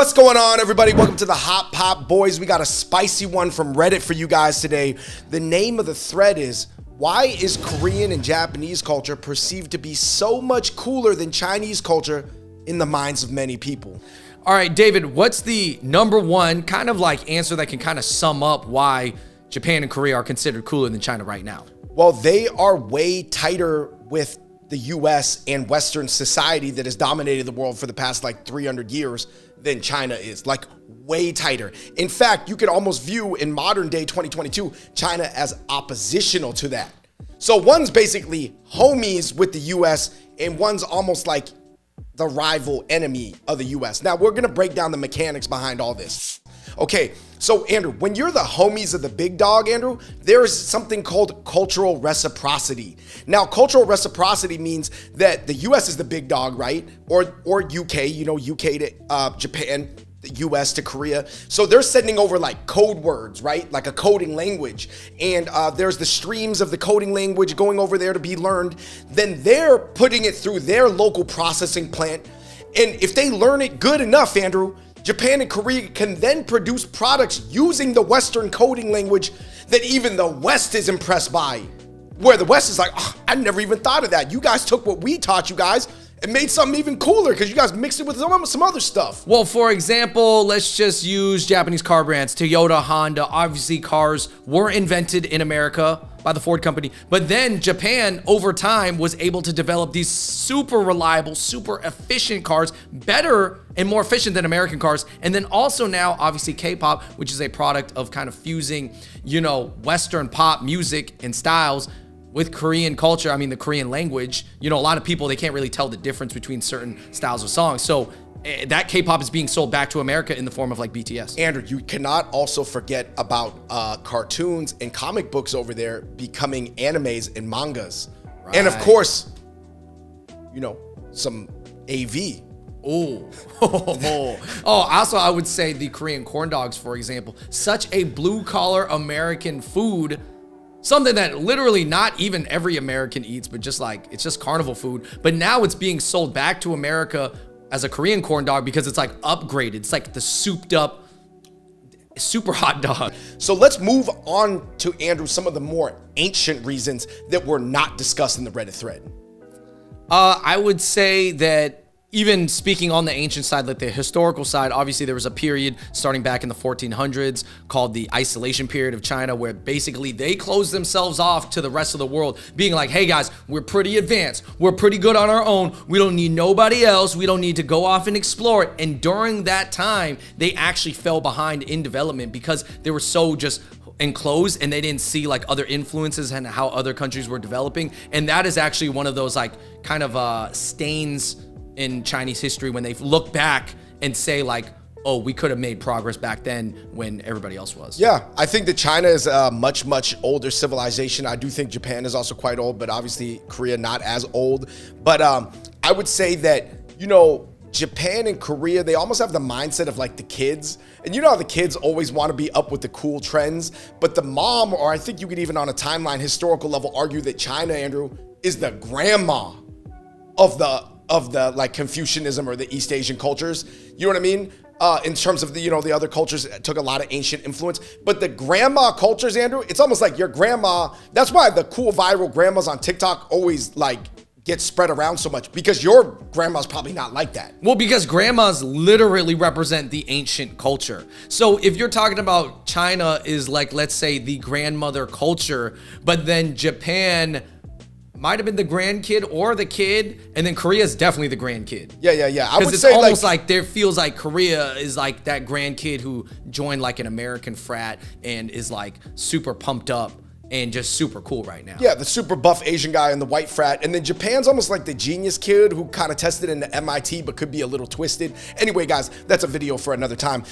What's going on, everybody? Welcome to the Hot Pop Boys. We got a spicy one from Reddit for you guys today. The name of the thread is, why is Korean and Japanese culture perceived to be so much cooler than Chinese culture in the minds of many people? All right, David, what's the number one kind of like answer that can kind of sum up why Japan and Korea are considered cooler than China right now? Well, they are way tighter with the US and Western society that has dominated the world for the past like 300 years than China is, like way tighter. In fact, you could almost view in modern day 2022, China as oppositional to that. So one's basically homies with the US and one's almost like the rival enemy of the US. Now we're gonna break down the mechanics behind all this. Okay, so Andrew, when you're the homies of the big dog, Andrew, there is something called cultural reciprocity. Now, cultural reciprocity means that the US is the big dog, right? Or UK, you know, UK to Japan, the US to Korea. So they're sending over like code words, right? Like a coding language. And there's the streams of the coding language going over there to be learned. Then they're putting it through their local processing plant. And if they learn it good enough, Andrew, Japan and Korea can then produce products using the Western coding language that even the West is impressed by. Where the West is like, oh, I never even thought of that. You guys took what we taught you guys and made something even cooler because you guys mixed it with some other stuff. Well, for example, let's just use Japanese car brands. Toyota, Honda, obviously cars were invented in America by the Ford company. But then Japan, over time, was able to develop these super reliable, super efficient cars, better and more efficient than American cars. And then also now, obviously, K-pop, which is a product of kind of fusing, you know, Western pop music and styles with Korean culture. I mean, the Korean language, you know, a lot of people, they can't really tell the difference between certain styles of songs. So that K-pop is being sold back to America in the form of like BTS. Andrew, you cannot also forget about cartoons and comic books over there becoming animes and mangas. Right. And of course, you know, some AV. Also, I would say the Korean corn dogs, for example, such a blue collar American food. Something that literally not even every American eats, but just like, it's just carnival food. But now it's being sold back to America as a Korean corn dog because it's like upgraded. It's like the souped up, super hot dog. So let's move on to, Andrew, some of the more ancient reasons that were not discussed in the Reddit thread. I would say that even speaking on the ancient side, like the historical side, obviously there was a period starting back in the 1400s called the isolation period of China, where basically they closed themselves off to the rest of the world, being like, hey guys, we're pretty advanced. We're pretty good on our own. We don't need nobody else. We don't need to go off and explore it. And during that time, they actually fell behind in development because they were so just enclosed and they didn't see like other influences and how other countries were developing. And that is actually one of those like kind of stains in Chinese history when they look back and say like, oh, we could have made progress back then when everybody else was. Yeah, I think that China is a much, much older civilization. I do think Japan is also quite old, but obviously Korea not as old. But I would say that, you know, Japan and Korea, they almost have the mindset of like the kids. And you know how the kids always want to be up with the cool trends, but the mom, or I think you could even on a timeline historical level argue that China, Andrew, is the grandma of the like Confucianism or the East Asian cultures. You know what I mean? In terms of the, you know, the other cultures took a lot of ancient influence, but the grandma cultures, Andrew, it's almost like your grandma. That's why the cool viral grandmas on TikTok always like get spread around so much, because your grandma's probably not like that. Well, because grandmas literally represent the ancient culture. So if you're talking about China is like, let's say the grandmother culture, but then Japan might have been the grandkid or the kid, and then Korea is definitely the grandkid. Yeah. I would it's say almost like there feels like Korea is like that grandkid who joined like an American frat and is like super pumped up and just super cool right now. Yeah, the super buff Asian guy in the white frat. And then Japan's almost like the genius kid who kind of tested into MIT but could be a little twisted. Anyway, guys, that's a video for another time.